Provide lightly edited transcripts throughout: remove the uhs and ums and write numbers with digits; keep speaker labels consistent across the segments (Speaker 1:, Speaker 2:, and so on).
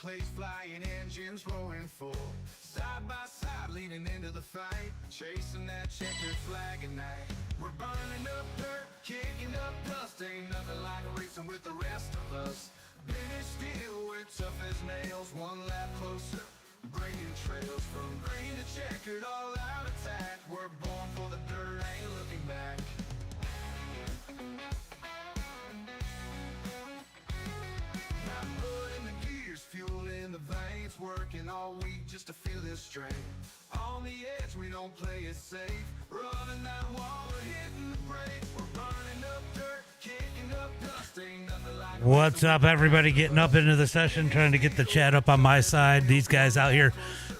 Speaker 1: clays flying, engines rolling full. Side by side, leaning into the fight, chasing that checkered flag at night. We're burning up dirt, kicking up dust. Ain't nothing like racing with the rest of us. British steel, we're tough as nails. One lap closer, breaking trails from green to checkered, all out attack. We're born for the dirt, ain't looking back. Got mud in the gears, fuel in the veins, working all week just to feel this strain. On the edge, we don't play it safe. Running that wall, we're hitting the brakes. We're burning up dirt, kicking up dust. Ain't nothing like.
Speaker 2: What's up, everybody? Getting up into the session, trying to get the chat up on my side. These guys out here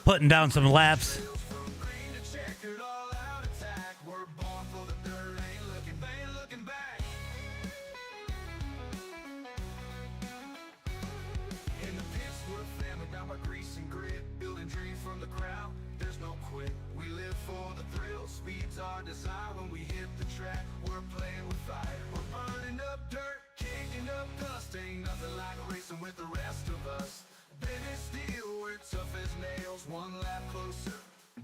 Speaker 2: putting down some laps.
Speaker 1: With the rest of us, British steel, we're tough as nails. One lap closer,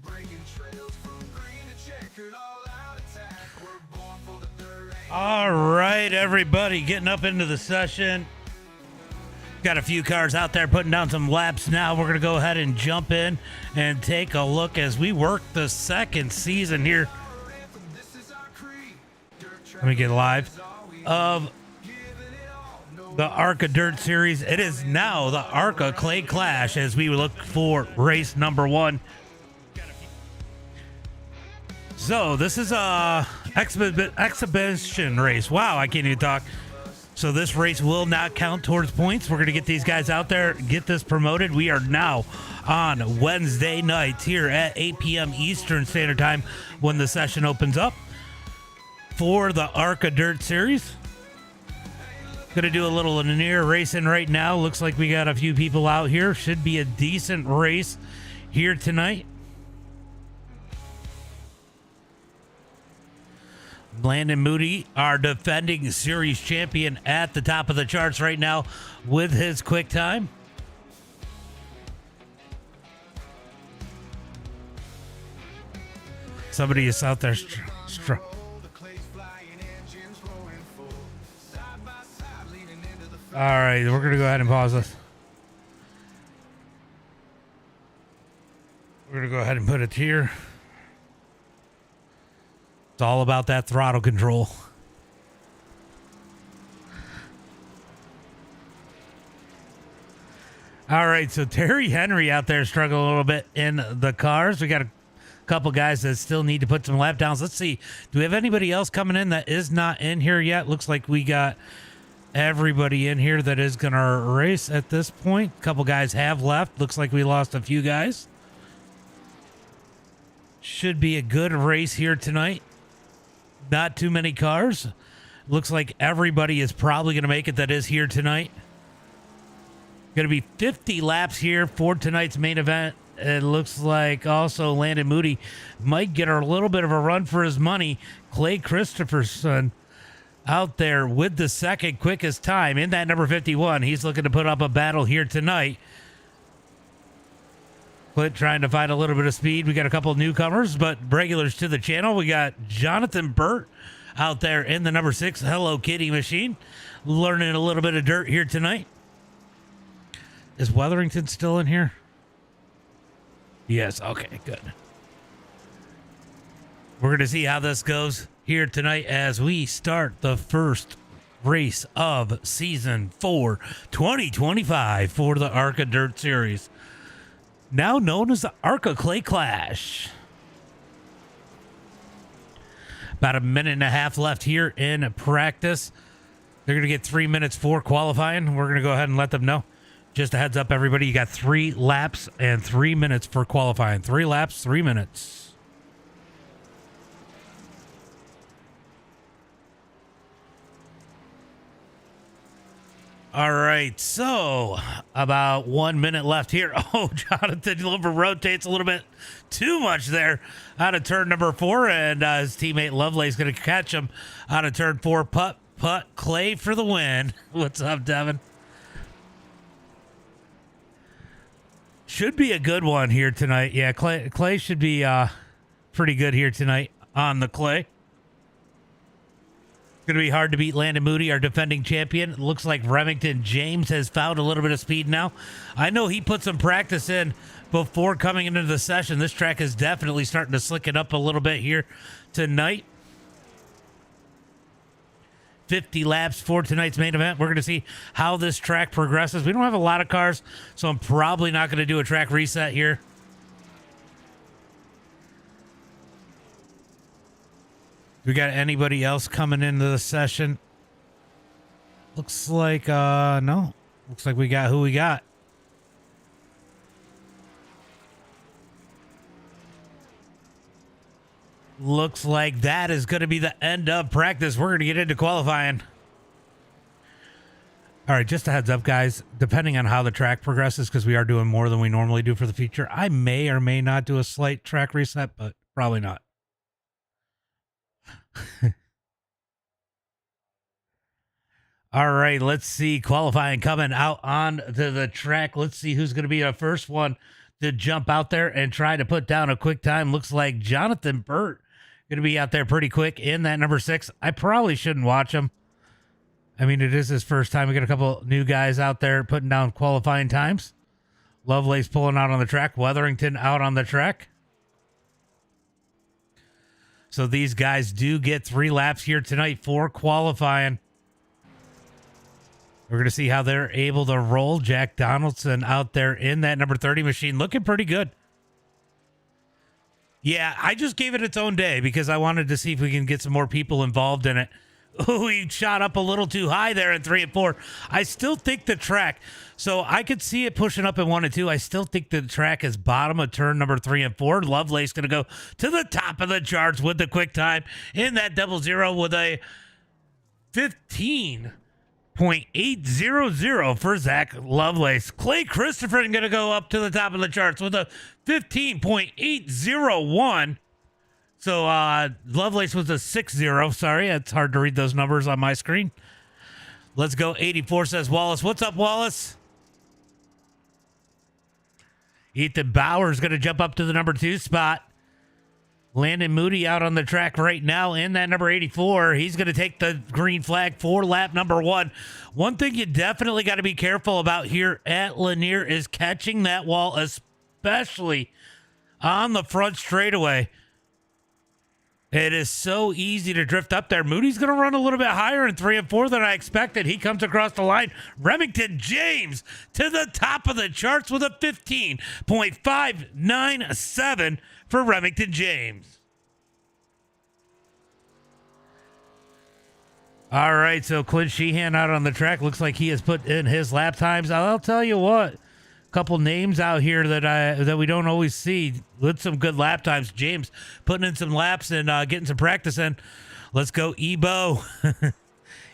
Speaker 1: breaking trails from green to checkered, all out attack. We're born for the dirt.
Speaker 2: All right, everybody, getting up into the session. Got a few cars out there putting down some laps now. We're going to go ahead and jump in and take a look as we work the second season here. Let me get live of the ARCA Dirt Series. It is now the ARCA Clay Clash as we look for race number 1. So this is a exhibition race. Wow, I can't even talk. So this race will not count towards points. We're going to get these guys out there, get this promoted. We are now on Wednesday nights here at 8 p.m. Eastern Standard Time when the session opens up for the ARCA Dirt Series. Gonna do a little Lanier racing right now. Looks like we got a few people out here. Should be a decent race here tonight. Landon Moody, our defending series champion, at the top of the charts right now with his quick time. Somebody is out there All right, we're going to go ahead and pause this. We're going to go ahead and put it here. It's all about that throttle control. All right, so Terry Henry out there struggling a little bit in the cars. We got a couple guys that still need to put some lap downs. Let's see. Do we have anybody else coming in that is not in here yet? Looks like we got everybody in here that is going to race at this point. A couple guys have left. Looks like we lost a few guys. Should be a good race here tonight. Not too many cars. Looks like everybody is probably going to make it that is here tonight. Going to be 50 laps here for tonight's main event. It looks like also Landon Moody might get a little bit of a run for his money. Clay Christopherson out there with the second quickest time in that number 51. He's looking to put up a battle here tonight. Clint trying to find a little bit of speed. We got a couple newcomers, but regulars to the channel. We got Jonathan Burt out there in the number 6 Hello Kitty machine, learning a little bit of dirt here tonight. Is Weatherington still in here? Yes. Okay, good. We're going to see how this goes here tonight as we start the first race of season 4 2025 for the ARCA Dirt Series, now known as the ARCA Clay Clash. About a minute and a half left here in practice. They're going to get 3 minutes for qualifying. We're going to go ahead and let them know. Just a heads up, everybody, you got 3 laps and 3 minutes for qualifying. 3 laps, 3 minutes. All right, so about 1 minute left here. Oh, Jonathan rotates a little bit too much there out of turn number 4, and his teammate Lovelace going to catch him out of turn 4. Putt, putt, Clay for the win. What's up, Devin? Should be a good one here tonight. Yeah, Clay should be pretty good here tonight on the clay. It's going to be hard to beat Landon Moody, our defending champion. It looks like Remington James has found a little bit of speed now. I know he put some practice in before coming into the session. This track is definitely starting to slick it up a little bit here tonight. 50 laps for tonight's main event. We're going to see how this track progresses. We don't have a lot of cars, so I'm probably not going to do a track reset here. We got anybody else coming into the session? Looks like, no. Looks like we got who we got. Looks like that is going to be the end of practice. We're going to get into qualifying. All right, just a heads up, guys. Depending on how the track progresses, because we are doing more than we normally do for the feature, I may or may not do a slight track reset, but probably not. All right, let's see. Qualifying coming out on to the track. Let's see who's going to be our first one to jump out there and try to put down a quick time. Looks like Jonathan Burt going to be out there pretty quick in that number 6. I probably shouldn't watch him. I mean, it is his first time. We got a couple new guys out there putting down qualifying times. Lovelace pulling out on the track. Weatherington out on the track. So these guys do get 3 laps here tonight for qualifying. We're going to see how they're able to roll. Jack Donaldson out there in that number 30 machine looking pretty good. Yeah, I just gave it its own day because I wanted to see if we can get some more people involved in it. Oh, he shot up a little too high there in 3 and 4. I still think the track, so I could see it pushing up in 1 and 2. I still think the track is bottom of turn number 3 and 4. Lovelace going to go to the top of the charts with the quick time in that 00 with a 15.800 for Zach Lovelace. Clay Christopher going to go up to the top of the charts with a 15.801. So Lovelace was a 6-0. Sorry, it's hard to read those numbers on my screen. Let's go. 84 says Wallace. What's up, Wallace? Ethan Bauer's going to jump up to the number 2 spot. Landon Moody out on the track right now in that number 84. He's going to take the green flag for lap number 1. One thing you definitely got to be careful about here at Lanier is catching that wall, especially on the front straightaway. It is so easy to drift up there. Moody's going to run a little bit higher in 3 and 4 than I expected. He comes across the line. Remington James to the top of the charts with a 15.597 for Remington James. All right, so Clint Sheehan out on the track. Looks like he has put in his lap times. I'll tell you what. Couple names out here that we don't always see with some good lap times. James putting in some laps and getting some practice in. Let's go, Ebo.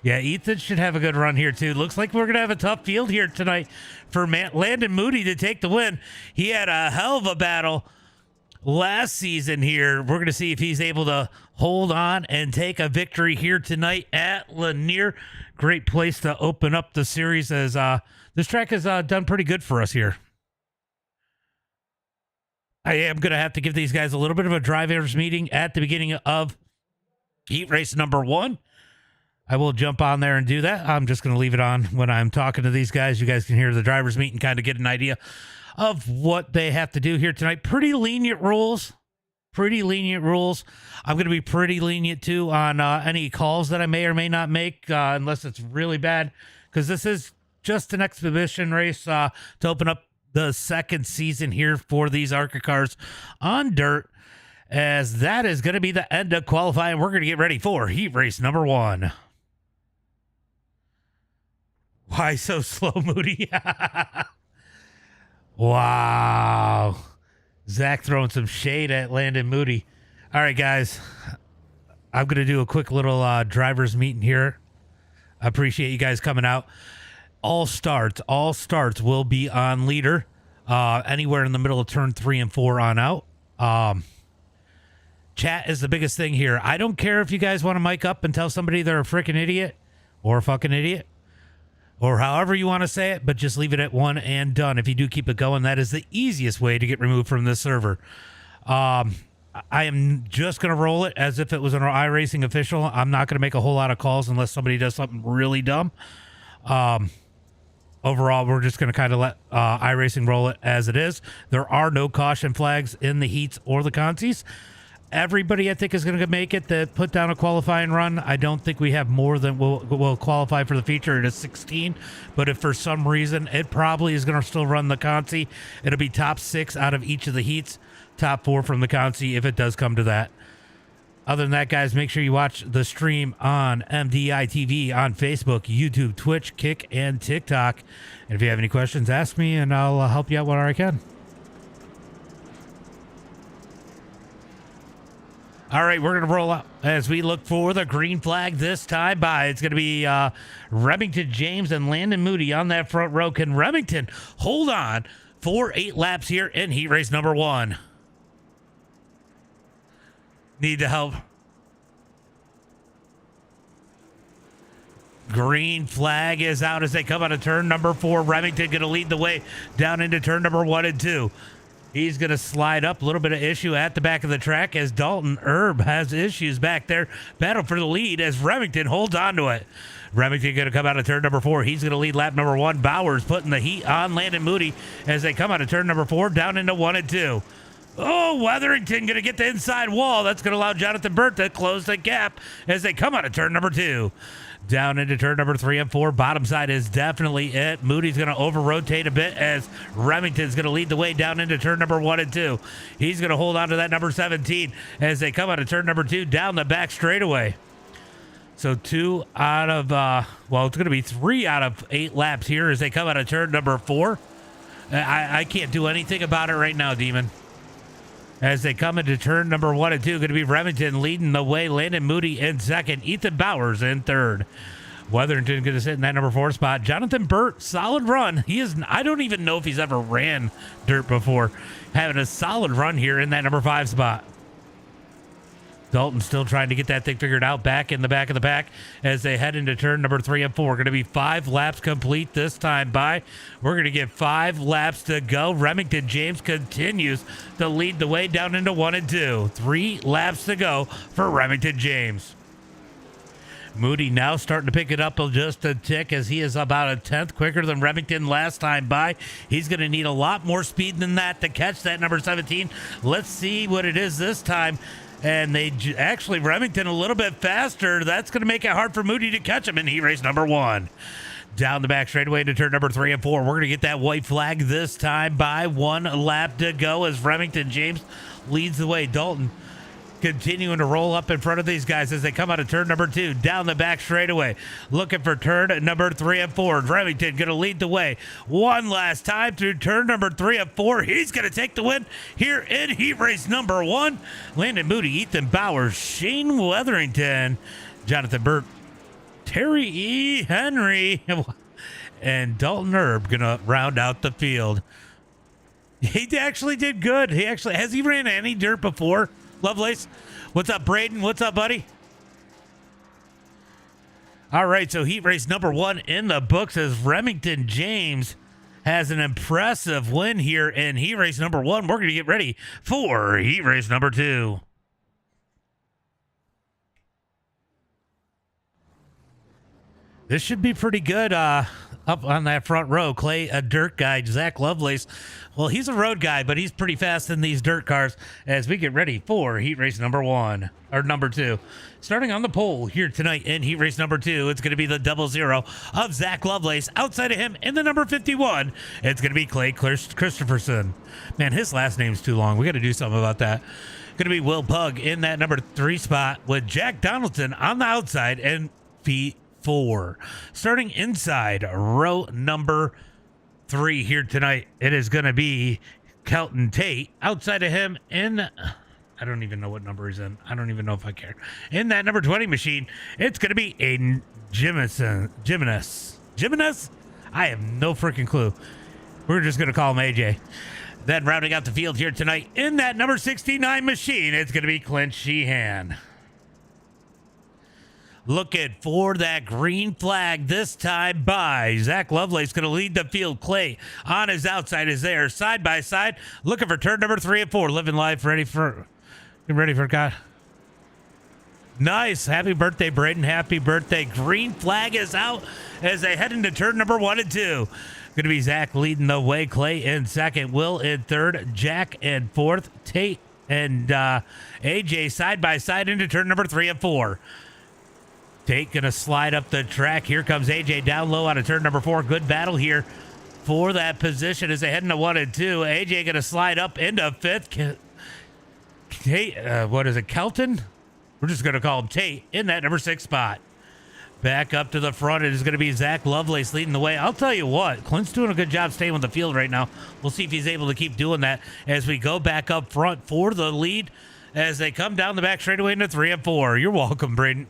Speaker 2: Yeah, Ethan should have a good run here too. Looks like we're gonna have a tough field here tonight for Landon Moody to take the win. He had a hell of a battle last season here. We're gonna see if he's able to hold on and take a victory here tonight at Lanier. Great place to open up the series as this track has done pretty good for us here. I am going to have to give these guys a little bit of a drivers meeting at the beginning of heat race number 1. I will jump on there and do that. I'm just going to leave it on when I'm talking to these guys. You guys can hear the drivers meet and kind of get an idea of what they have to do here tonight. Pretty lenient rules. I'm going to be pretty lenient too on any calls that I may or may not make unless it's really bad, because this is just an exhibition race to open up the second season here for these ARCA cars on dirt, as that is going to be the end of qualifying. We're going to get ready for heat race number 1. Why so slow, Moody? Wow. Zach throwing some shade at Landon Moody. All right, guys. I'm going to do a quick little drivers meeting here. I appreciate you guys coming out. All starts will be on leader, anywhere in the middle of turn 3 and 4 on out. Chat is the biggest thing here. I don't care if you guys want to mic up and tell somebody they're a freaking idiot or a fucking idiot. or however you want to say it, but just leave it at 1 and done. If you do keep it going, that is the easiest way to get removed from this server. I am just going to roll it as if it was an iRacing official. I'm not going to make a whole lot of calls unless somebody does something really dumb. Overall, we're just going to kind of let iRacing roll it as it is. There are no caution flags in the heats or the Consis. Everybody, I think, is going to make it that put down a qualifying run. I don't think we have more than will qualify for the feature. It is 16, but if for some reason it probably is going to still run the Consi, it'll be top 6 out of each of the heats, top 4 from the Consi if it does come to that. Other than that, guys, make sure you watch the stream on MDiTV on Facebook, YouTube, Twitch, Kick, and TikTok. And if you have any questions, ask me, and I'll help you out where I can. All right, we're going to roll up as we look for the green flag this time by. It's going to be Remington James and Landon Moody on that front row. Can Remington hold on for 8 laps here in heat race number 1? Need the help. Green flag is out as they come out of turn number 4. Remington going to lead the way down into turn number 1 and 2. He's going to slide up. A little bit of issue at the back of the track as Dalton Erb has issues back there. Battle for the lead as Remington holds on to it. Remington going to come out of turn number 4. He's going to lead lap number 1. Bowers putting the heat on Landon Moody as they come out of turn number 4 down into 1 and 2. Oh, Weatherington going to get the inside wall. That's going to allow Jonathan Burt to close the gap as they come out of turn number 2. Down into turn number 3 and 4. Bottom side is definitely it. Moody's going to over-rotate a bit as Remington's going to lead the way down into turn number 1 and 2. He's going to hold on to that number 17 as they come out of turn number 2 down the back straightaway. So 2 out of, well, it's going to be 3 out of 8 laps here as they come out of turn number 4. I can't do anything about it right now, Demon. As they come into turn number 1 and 2, going to be Remington leading the way. Landon Moody in second. Ethan Bowers in third. Weatherington going to sit in that number 4 spot. Jonathan Burt, solid run. He is. I don't even know if he's ever ran dirt before. Having a solid run here in that number 5 spot. Dalton still trying to get that thing figured out back in the back of the pack as they head into turn number 3 and 4. Going to be 5 laps complete this time by. We're going to get 5 laps to go. Remington James continues to lead the way down into 1 and 2. 3 laps to go for Remington James. Moody now starting to pick it up just a tick as he is about a 10th quicker than Remington last time by. He's going to need a lot more speed than that to catch that number 17. Let's see what it is this time. And they actually, Remington a little bit faster. That's going to make it hard for Moody to catch him in heat race number 1. Down the back straightaway to turn number 3 and 4. We're going to get that white flag this time by. 1 lap to go as Remington James leads the way. Dalton continuing to roll up in front of these guys as they come out of turn number 2. Down the back straightaway. Looking for turn number 3 and 4. Remington going to lead the way. One last time through turn number 3 and 4. He's going to take the win here in heat race number 1. Landon Moody, Ethan Bowers, Shane Weatherington, Jonathan Burt, Terry E. Henry, and Dalton Erb going to round out the field. He actually did good. Has he ran any dirt before? Lovelace. What's up, Braden? What's up, buddy? All right, so heat race number 1 in the books as Remington James has an impressive win here in heat race number 1. We're going to get ready for heat race number 2. This should be pretty good up on that front row. Clay, a dirt guy, Zach Lovelace. Well, he's a road guy, but he's pretty fast in these dirt cars as we get ready for heat race number 1, or number 2. Starting on the pole here tonight in heat race number 2, it's going to be the 00 of Zach Lovelace. Outside of him in the number 51, it's going to be Clay Christopherson. Man, his last name's too long. We got to do something about that. Going to be Will Pug in that number 3 spot with Jack Donaldson on the outside and P4. Starting inside row number 3 here tonight, it is going to be Kelton Tate. Outside of him in, I don't even know what number he's in. I don't even know if I care. In that number 20 machine, it's going to be a Jimenez. I have no freaking clue. We're just going to call him AJ. Then rounding out the field here tonight in that number 69 machine, it's going to be Clint Sheehan. Looking for that green flag this time by Zach Lovelace. Going to lead the field. Clay on his outside is there. Side by side. Looking for turn number 3 and 4. Living life. Ready for God. Nice. Happy birthday, Braden. Happy birthday. Green flag is out as they head into turn number 1 and 2. Going to be Zach leading the way. Clay in second. Will in third. Jack in fourth. Tate and AJ side by side into turn number 3 and 4. Tate going to slide up the track. Here comes AJ down low out of turn number 4. Good battle here for that position as they head into 1 and 2. AJ going to slide up into 5th. Tate, what is it, Kelton? We're just going to call him Tate in that number 6 spot. Back up to the front, it is going to be Zach Lovelace leading the way. I'll tell you what, Clint's doing a good job staying with the field right now. We'll see if he's able to keep doing that as we go back up front for the lead as they come down the back straightaway into 3 and 4. You're welcome, Braden.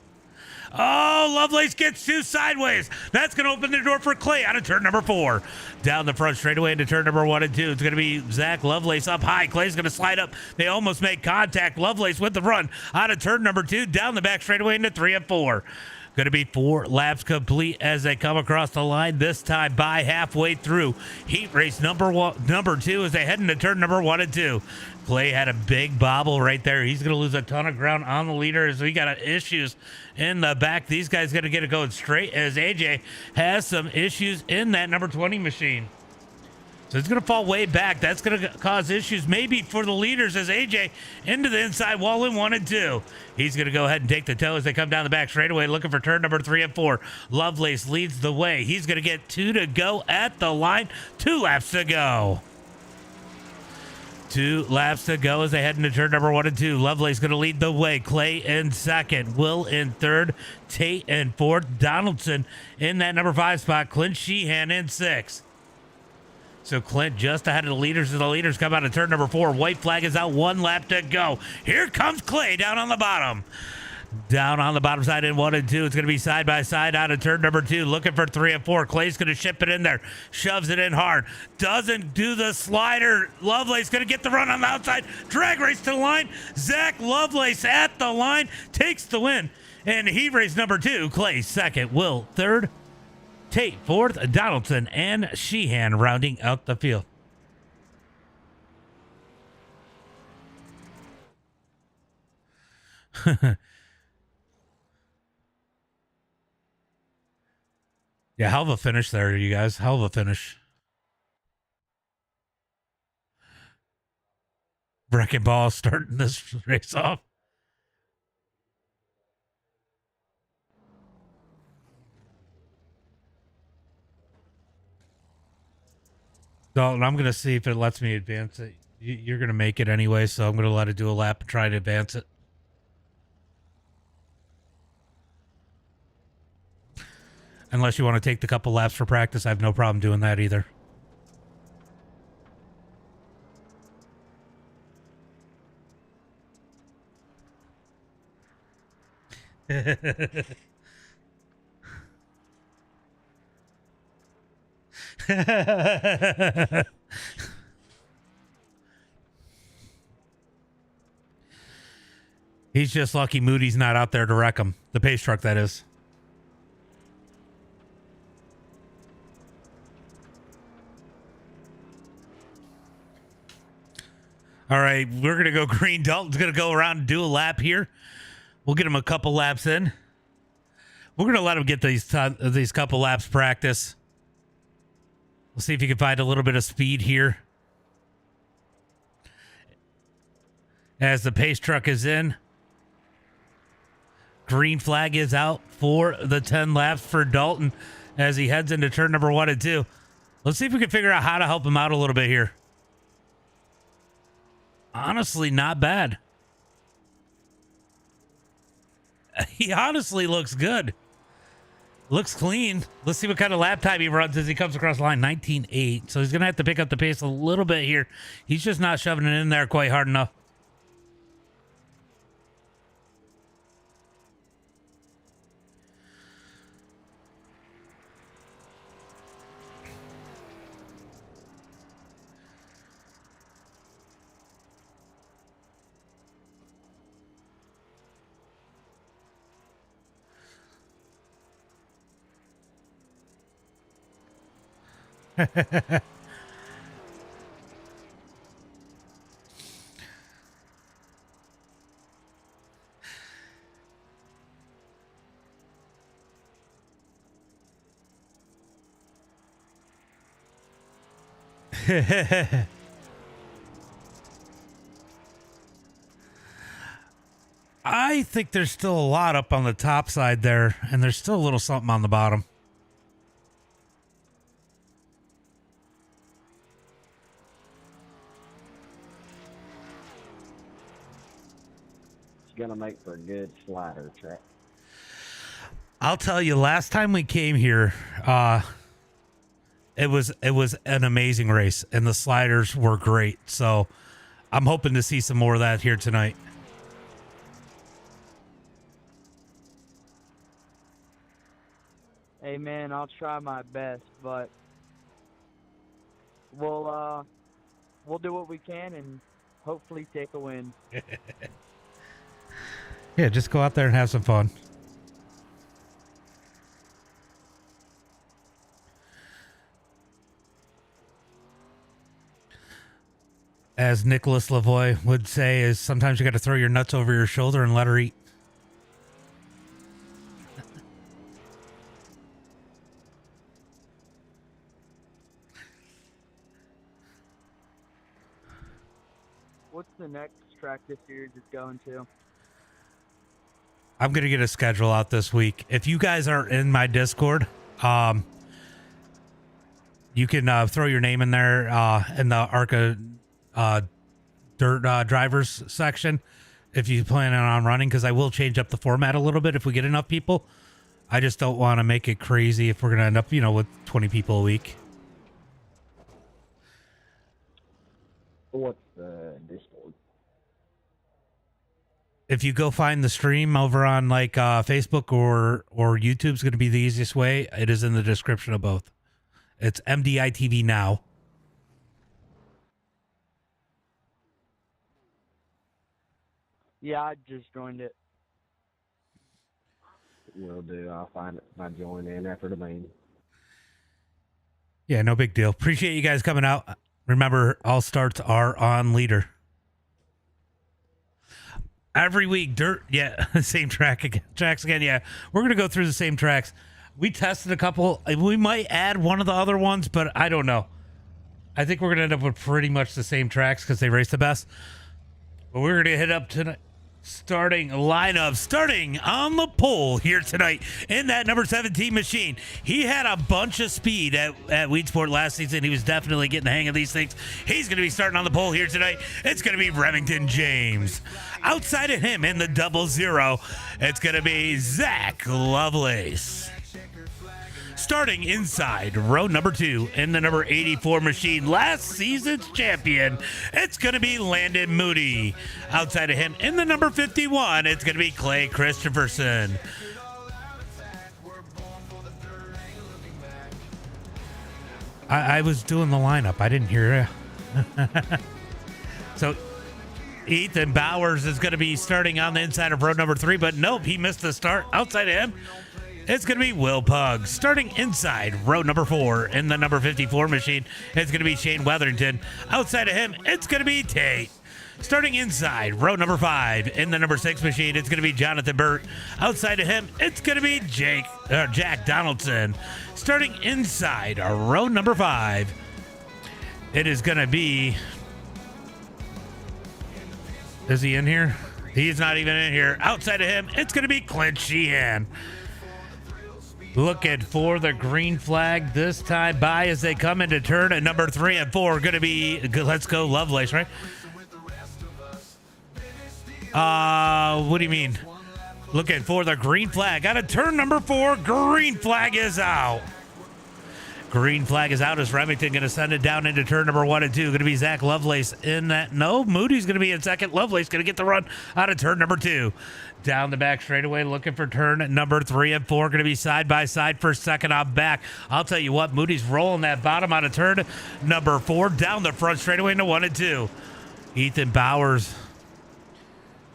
Speaker 2: Oh, Lovelace gets 2 sideways. That's going to open the door for Clay out of turn number 4. Down the front straightaway into turn number 1 and 2. It's going to be Zach Lovelace up high. Clay's going to slide up. They almost make contact. Lovelace with the run out of turn number 2. Down the back straightaway into 3 and 4. Going to be 4 laps complete as they come across the line, this time by halfway through. Heat race number 2 as they head into turn number 1 and 2. Clay had a big bobble right there. He's going to lose a ton of ground on the leader as we got issues in the back. These guys going to get it going straight as AJ has some issues in that number 20 machine. So it's going to fall way back. That's going to cause issues maybe for the leaders as AJ into the inside wall in 1 and 2. He's going to go ahead and take the toe as they come down the back straightaway looking for turn number 3 and 4. Lovelace leads the way. He's going to get 2 to go at the line. 2 laps to go. 2 laps to go as they head into turn number 1 and 2. Lovelace going to lead the way. Clay in second. Will in third. Tate in fourth. Donaldson in that number 5 spot. Clint Sheehan in 6. So Clint just ahead of the leaders as the leaders come out of turn number 4. White flag is out. 1 lap to go. Here comes Clay down on the bottom. Down on the bottom side in 1 and 2. It's going to be side by side out of turn number 2. Looking for 3 and 4. Clay's going to ship it in there. Shoves it in hard. Doesn't do the slider. Lovelace going to get the run on the outside. Drag race to the line. Zach Lovelace at the line. Takes the win. And heat race number 2. Clay second. Will third. Tate fourth. Donaldson and Sheehan rounding out the field. Yeah, hell of a finish there, you guys. Hell of a finish. Wrecking Ball starting this race off. Dalton, I'm going to see if it lets me advance it. You're going to make it anyway, so I'm going to let it do a lap and try to advance it. Unless you want to take the couple laps for practice, I have no problem doing that either. He's just lucky Moody's not out there to wreck him. The pace truck, that is. All right, we're going to go green. Dalton's going to go around and do a lap here. We'll get him a couple laps in. We're going to let him get these couple laps practice. We'll see if he can find a little bit of speed here. As the pace truck is in. Green flag is out for the 10 laps for Dalton as he heads into turn number 1 and 2. Let's see if we can figure out how to help him out a little bit here. Honestly, not bad. He honestly looks good. Looks clean. Let's see what kind of lap time he runs as he comes across the line. 19.8. So he's going to have to pick up the pace a little bit here. He's just not shoving it in there quite hard enough. I think there's still a lot up on the top side there, and there's still a little something on the bottom.
Speaker 3: It's gonna make for a good slider track.
Speaker 2: I'll tell you, last time we came here, it was an amazing race, and the sliders were great. So I'm hoping to see some more of that here tonight.
Speaker 4: Hey man, I'll try my best, but we'll do what we can and hopefully take a win.
Speaker 2: Yeah, just go out there and have some fun. As Nicholas Lavoie would say, is sometimes you got to throw your nuts over your shoulder and let her eat.
Speaker 4: What's the next track this series is going to?
Speaker 2: I'm going to get a schedule out this week. If you guys are in my Discord, you can throw your name in there in the ARCA Dirt drivers section if you plan on running, because I will change up the format a little bit if we get enough people. I just don't want to make it crazy if we're going to end up, with 20 people a week.
Speaker 3: What's the Discord?
Speaker 2: If you go find the stream over on Facebook or YouTube's going to be the easiest way. It is in the description of both. It's MDiTV now.
Speaker 4: Yeah, I just joined it.
Speaker 3: Will do. I'll find it. I'll join in after the main.
Speaker 2: Yeah, no big deal. Appreciate you guys coming out. Remember, all starts are on leader. Every week, dirt, yeah, same tracks again. Yeah, we're going to go through the same tracks. We tested a couple. We might add one of the other ones, but I don't know. I think we're going to end up with pretty much the same tracks because they race the best. But we're going to hit up tonight. Starting on the pole here tonight in that number 17 machine. He had a bunch of speed at Weed Sport last season. He was definitely getting the hang of these things. He's going to be starting on the pole here tonight. It's going to be Remington James. Outside of him in the 00, it's going to be Zach Lovelace. Starting inside row number 2 in the number 84 machine, last season's champion, it's going to be Landon Moody. Outside of him in the number 51, it's going to be Clay Christopherson. I was doing the lineup. I didn't hear it. So Ethan Bowers is going to be starting on the inside of row number 3, but nope, he missed the start. Outside of him, it's going to be Will Pugg. Starting inside row number 4 in the number 54 machine, it's going to be Shane Weatherington. Outside of him, it's going to be Tate. Starting inside row number 5 in the number 6 machine, it's going to be Jonathan Burt. Outside of him, it's going to be Jack Donaldson. Starting inside row number 5, it is going to be... Is he in here? He's not even in here. Outside of him, it's going to be Clint Sheehan. Looking for the green flag this time by as they come into turn at number 3 and 4. Going to be, let's go Lovelace, right? What do you mean? Looking for the green flag. Out of turn number 4, green flag is out. Green flag is out as Remington going to send it down into turn number 1 and 2. Going to be Zach Lovelace in that. No, Moody's going to be in second. Lovelace going to get the run out of turn number 2. Down the back straightaway, looking for turn number 3 and 4. Going to be side by side for second off back. I'll tell you what, Moody's rolling that bottom out of turn number 4. Down the front straightaway into 1 and 2. Ethan Bowers.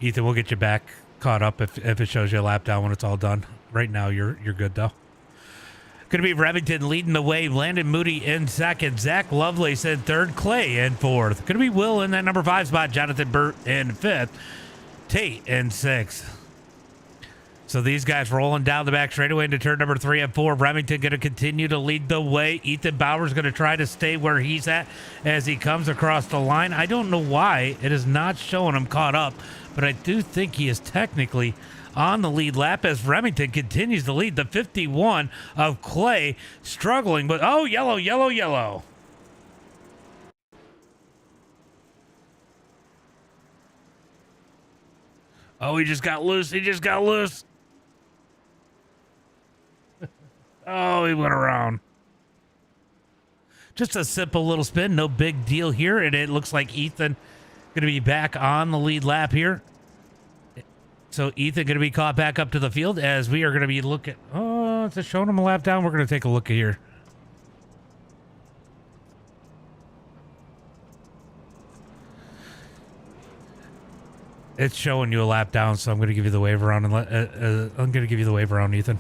Speaker 2: Ethan, we'll get you back caught up if it shows you a lap down when it's all done. Right now, you're good though. Going to be Remington leading the way. Landon Moody in second. Zach Lovelace in third. Clay in fourth. Going to be Will in that number 5 spot. Jonathan Burt in fifth. Tate in sixth. So these guys rolling down the back straightaway into turn number 3 and 4. Remington going to continue to lead the way. Ethan Bowers going to try to stay where he's at as he comes across the line. I don't know why it is not showing him caught up, but I do think he is technically on the lead lap as Remington continues to lead the 51 of Clay, struggling, but oh, yellow, yellow, yellow. Oh, he just got loose. He just got loose. Oh, he went around. Just a simple little spin. No big deal here. And it looks like Ethan going to be back on the lead lap here. So Ethan going to be caught back up to the field as we are going to be looking. Oh, it's showing him a lap down. We're going to take a look here. It's showing you a lap down, so I'm going to give you the wave around and I'm going to give you the wave around, Ethan.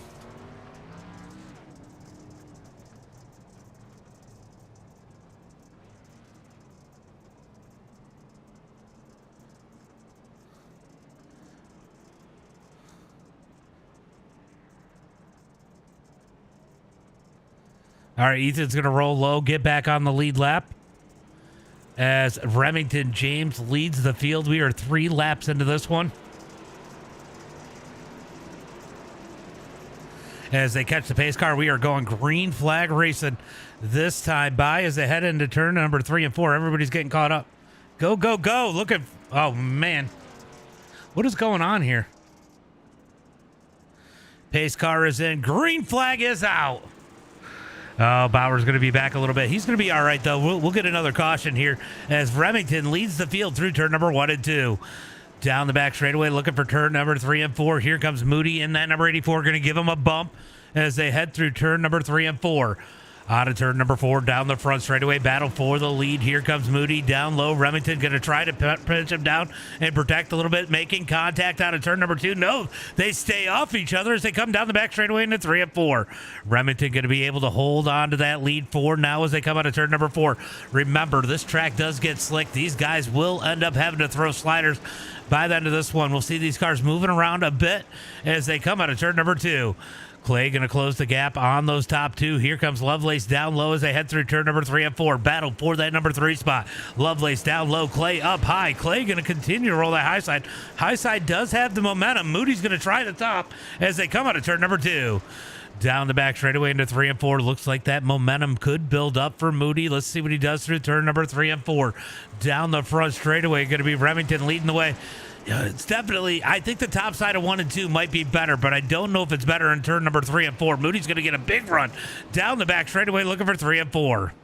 Speaker 2: All right, Ethan's going to roll low, get back on the lead lap as Remington James leads the field. We are 3 laps into this one. As they catch the pace car, we are going green flag racing this time by as they head into turn number 3 and 4. Everybody's getting caught up. Go, go, go. Look at, oh, man. What is going on here? Pace car is in. Green flag is out. Oh, Bauer's going to be back a little bit. He's going to be all right, though. We'll get another caution here as Remington leads the field through turn number 1 and 2. Down the back straightaway, looking for turn number 3 and 4. Here comes Moody in that number 84, going to give him a bump as they head through turn number 3 and 4. Out of turn number 4, down the front straightaway, battle for the lead. Here comes Moody down low. Remington going to try to pinch him down and protect a little bit, making contact out of turn number 2. No, they stay off each other as they come down the back straightaway into 3 and 4. Remington going to be able to hold on to that lead 4 now as they come out of turn number 4. Remember, this track does get slick. These guys will end up having to throw sliders by the end of this one. We'll see these cars moving around a bit as they come out of turn number 2. Clay going to close the gap on those top 2. Here comes Lovelace down low as they head through turn number 3 and 4. Battle for that number 3 spot. Lovelace down low. Clay up high. Clay going to continue to roll that high side. High side does have the momentum. Moody's going to try the top as they come out of turn number 2. Down the back straightaway into 3 and 4. Looks like that momentum could build up for Moody. Let's see what he does through turn number 3 and 4. Down the front straightaway, going to be Remington leading the way. It's definitely, I think the top side of 1 and 2 might be better, but I don't know if it's better in turn number 3 and 4. Moody's going to get a big run down the back straightaway looking for 3 and 4.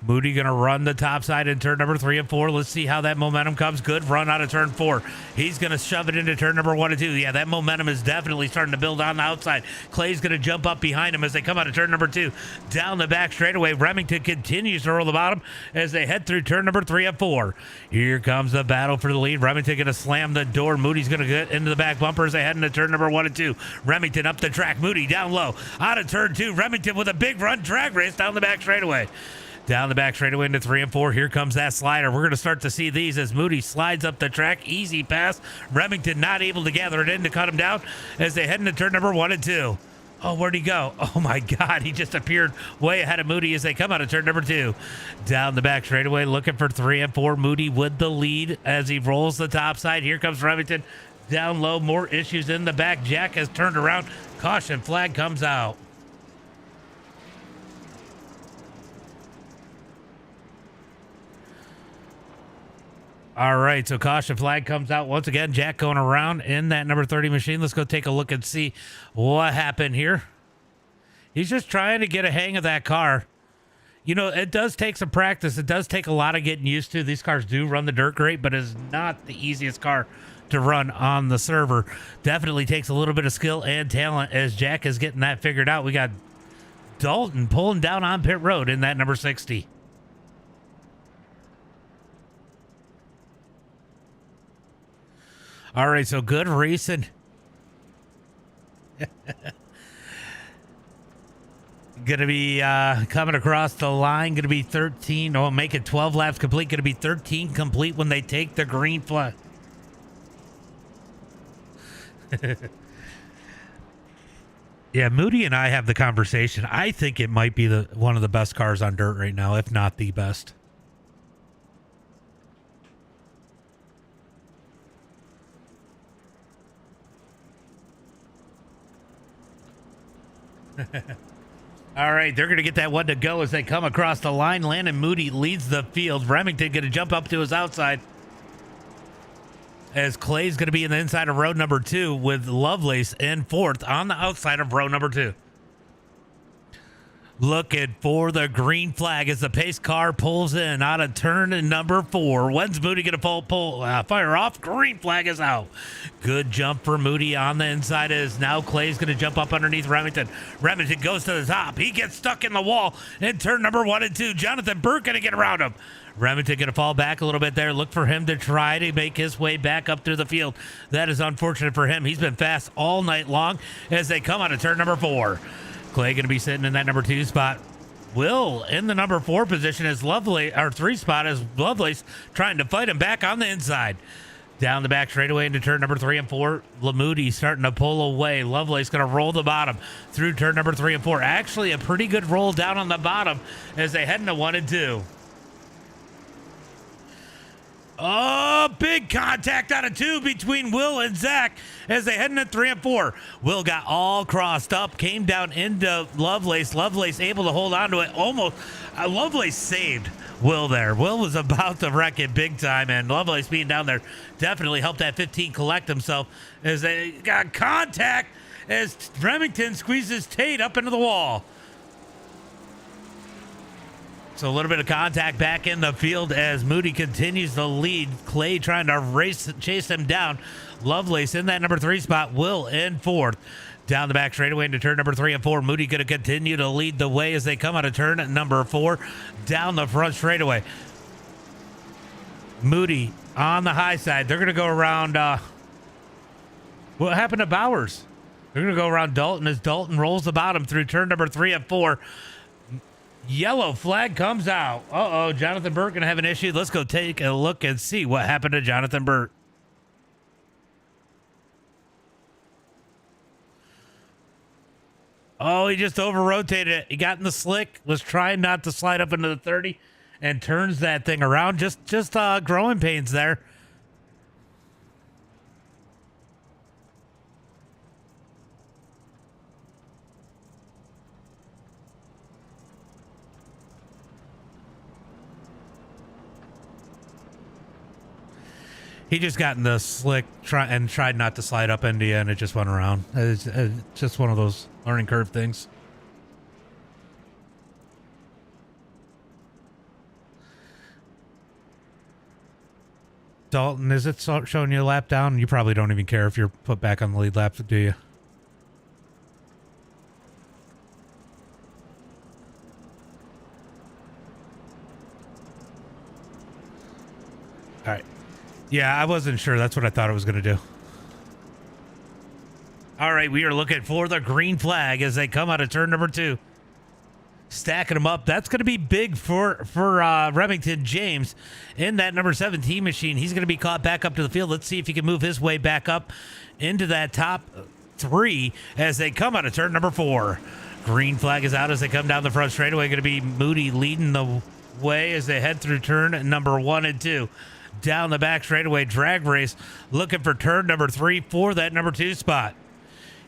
Speaker 2: Moody going to run the top side in turn number 3 and 4. Let's see how that momentum comes. Good run out of turn 4. He's going to shove it into turn number 1 and 2. Yeah, that momentum is definitely starting to build on the outside. Clay's going to jump up behind him as they come out of turn number 2. Down the back straightaway, Remington continues to roll the bottom as they head through turn number 3 and 4. Here comes the battle for the lead. Remington going to slam the door. Moody's going to get into the back bumper as they head into turn number 1 and 2. Remington up the track. Moody down low. Out of turn 2. Remington with a big run drag race down the back straightaway. Down the back straightaway into 3 and 4. Here comes that slider. We're going to start to see these as Moody slides up the track. Easy pass. Remington not able to gather it in to cut him down as they head into turn number 1 and 2. Oh, where'd he go? Oh, my God. He just appeared way ahead of Moody as they come out of turn number 2. Down the back straightaway looking for 3 and 4. Moody with the lead as he rolls the top side. Here comes Remington down low. More issues in the back. Jack has turned around. Caution flag comes out. All right, so caution flag comes out once again. Jack going around in that number 30 machine. Let's go take a look and see what happened here. He's just trying to get a hang of that car. You know, it does take some practice. It does take a lot of getting used to. These cars do run the dirt great, but it's not the easiest car to run on the server. Definitely takes a little bit of skill and talent as Jack is getting that figured out. We got Dalton pulling down on pit road in that number 60. All right, so good racing. Gonna be coming across the line. Gonna be 13. Oh, make it 12 laps complete. Gonna be 13 complete when they take the green flag. Yeah, Moody and I have the conversation. I think it might be one of the best cars on dirt right now, if not the best. All right, they're going to get that one to go as they come across the line. Landon Moody leads the field. Remington going to jump up to his outside. As Clay's going to be in the inside of row number 2 with Lovelace in 4th on the outside of row number 2. Looking for the green flag as the pace car pulls in out of turn number 4. When's Moody going to fire off? Green flag is out. Good jump for Moody on the inside as now Clay's going to jump up underneath Remington. Remington goes to the top. He gets stuck in the wall in turn number 1 and 2. Jonathan Burke going to get around him. Remington going to fall back a little bit there. Look for him to try to make his way back up through the field. That is unfortunate for him. He's been fast all night long as they come out of turn number 4. Clay going to be sitting in that number 2 spot. Will in the number 4 position as Lovely, or 3 spot as Lovelace trying to fight him back on the inside. Down the back straightaway into turn number 3 and 4. Lamoody starting to pull away. Lovelace going to roll the bottom through turn number 3 and 4. Actually a pretty good roll down on the bottom as they head into 1 and 2. Oh, big contact out of 2 between Will and Zach as they head into 3 and 4. Will got all crossed up, came down into Lovelace. Lovelace able to hold on to it. Almost, Lovelace saved Will there. Will was about to wreck it big time, and Lovelace being down there definitely helped that 15 collect himself as they got contact as Remington squeezes Tate up into the wall. So a little bit of contact back in the field as Moody continues to lead. Clay trying to chase him down. Lovelace in that number 3 spot. Will in 4th. Down the back straightaway into turn number 3 and 4. Moody going to continue to lead the way as they come out of turn at number 4. Down the front straightaway. Moody on the high side. They're going to go around. What happened to Bowers? They're going to go around Dalton as Dalton rolls the bottom through turn number 3 and 4. Yellow flag comes out. Uh-oh, Jonathan Burt going to have an issue. Let's go take a look and see what happened to Jonathan Burt. Oh, he just over-rotated it. He got in the slick, was trying not to slide up into the 30, and turns that thing around. Just growing pains there. He just got in the slick and tried not to slide up into you, and it just went around. It's just one of those learning curve things. Dalton, is it showing you a lap down? You probably don't even care if you're put back on the lead lap, do you? All right. Yeah, I wasn't sure. That's what I thought it was going to do. All right, we are looking for the green flag as they come out of turn number 2. Stacking them up. That's going to be big for Remington James in that number 17 machine. He's going to be caught back up to the field. Let's see if he can move his way back up into that top 3 as they come out of turn number 4. Green flag is out as they come down the front straightaway. Going to be Moody leading the way as they head through turn number 1 and 2. Down the back straightaway, drag race, looking for turn number 3 for that number 2 spot.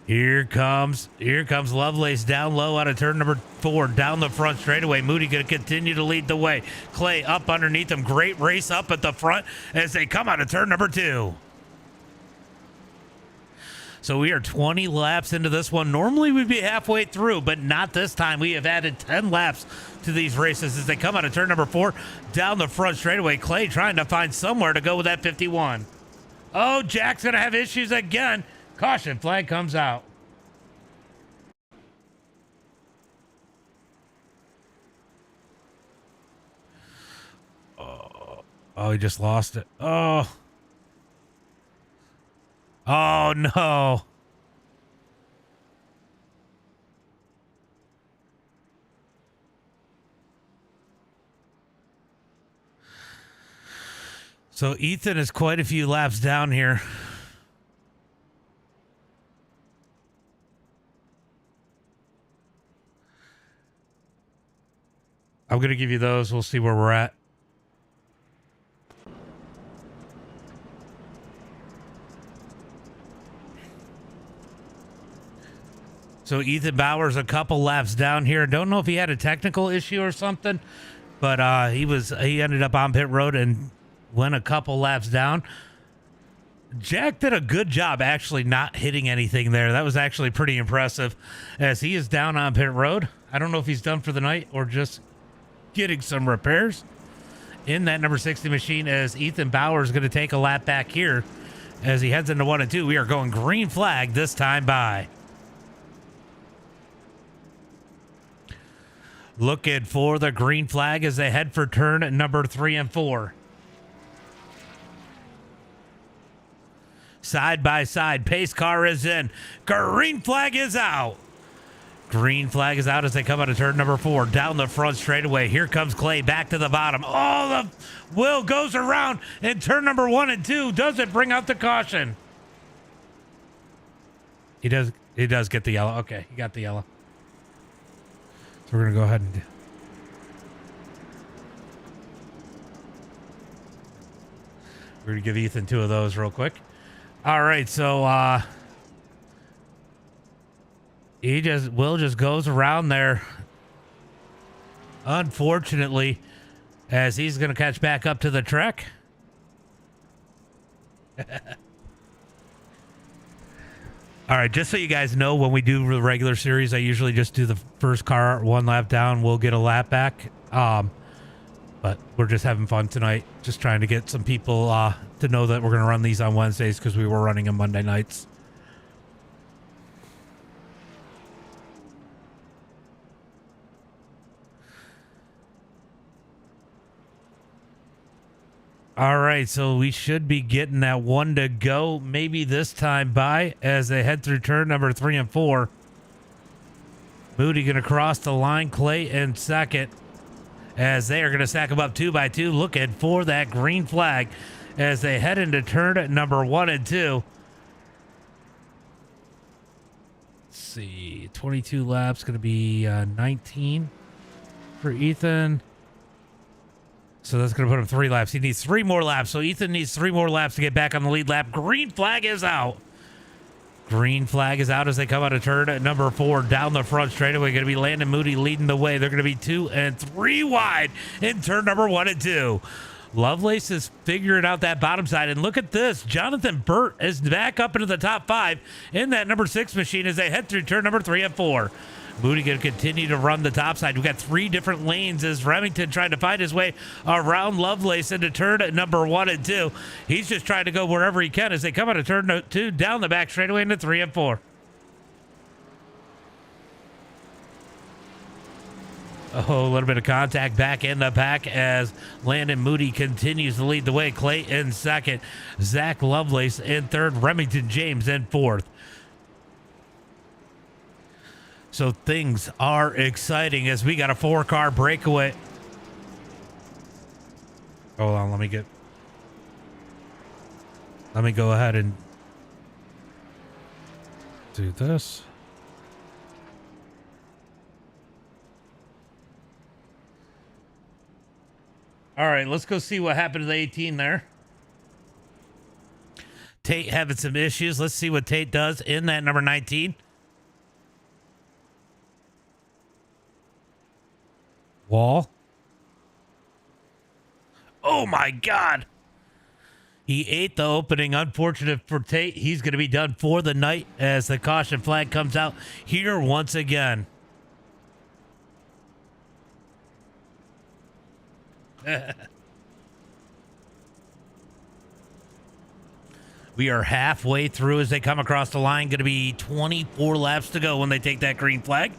Speaker 2: Here comes Lovelace down low out of turn number 4, down the front straightaway. Moody going to continue to lead the way. Clay up underneath him. Great race up at the front as they come out of turn number 2. So we are 20 laps into this one. Normally we'd be halfway through, but not this time. We have added 10 laps to these races as they come out of turn number 4, down the front straightaway. Clay trying to find somewhere to go with that 51. Oh, Jack's going to have issues again. Caution flag comes out. Oh, he just lost it. Oh. Oh, no. So Ethan is quite a few laps down here. I'm going to give you those. We'll see where we're at. So Ethan Bauer's a couple laps down here. Don't know if he had a technical issue or something, but he ended up on pit road and went a couple laps down. Jack did a good job actually not hitting anything there. That was actually pretty impressive as he is down on pit road. I don't know if he's done for the night or just getting some repairs in that number 60 machine, as Ethan Bauer is going to take a lap back here as he heads into 1 and 2. We are going green flag this time by. Looking for the green flag as they head for turn number 3 and 4. Side by side, pace car is in. Green flag is out. Green flag is out as they come out of turn number 4. Down the front straightaway. Here comes Clay back to the bottom. Oh, the wheel goes around in turn number 1 and 2. Does it bring out the caution? He does get the yellow. Okay, he got the yellow. So we're going to go ahead and we're going to give Ethan 2 of those real quick. All right, so Will just goes around there, unfortunately, as he's going to catch back up to the track. All right, just so you guys know, when we do the regular series, I usually just do the first car 1 lap down. We'll get a lap back. But we're just having fun tonight, just trying to get some people to know that we're going to run these on Wednesdays because we were running them Monday nights. All right, so we should be getting that 1 to go maybe this time by as they head through turn number 3 and 4. Moody going to cross the line. Clay in second as they are going to stack them up 2 by 2, looking for that green flag as they head into turn number 1 and 2. Let's see, 22 laps, going to be 19 for Ethan. So that's going to put him 3 laps. He needs 3 more laps. So Ethan needs 3 more laps to get back on the lead lap. Green flag is out. Green flag is out as they come out of turn number 4 down the front straightaway. Going to be Landon Moody leading the way. They're going to be 2 and 3 wide in turn number 1 and 2. Lovelace is figuring out that bottom side. And look at this. Jonathan Burt is back up into the top 5 in that number 6 machine as they head through turn number 3 and 4. Moody going to continue to run the top side. We've got 3 different lanes as Remington trying to find his way around Lovelace into turn number 1 and 2. He's just trying to go wherever he can as they come out of turn 2 down the back straightaway into 3 and 4. Oh, a little bit of contact back in the pack as Landon Moody continues to lead the way. Clay in second. Zach Lovelace in third. Remington James in fourth. So things are exciting as we got a 4-car breakaway. Hold on, let me go ahead and do this. All right, let's go see what happened to the 18 there. Tate having some issues. Let's see what Tate does in that number 19. Wall. Oh my God. He ate the opening. Unfortunate for Tate. He's going to be done for the night as the caution flag comes out here once again. We are halfway through as they come across the line. Going to be 24 laps to go when they take that green flag.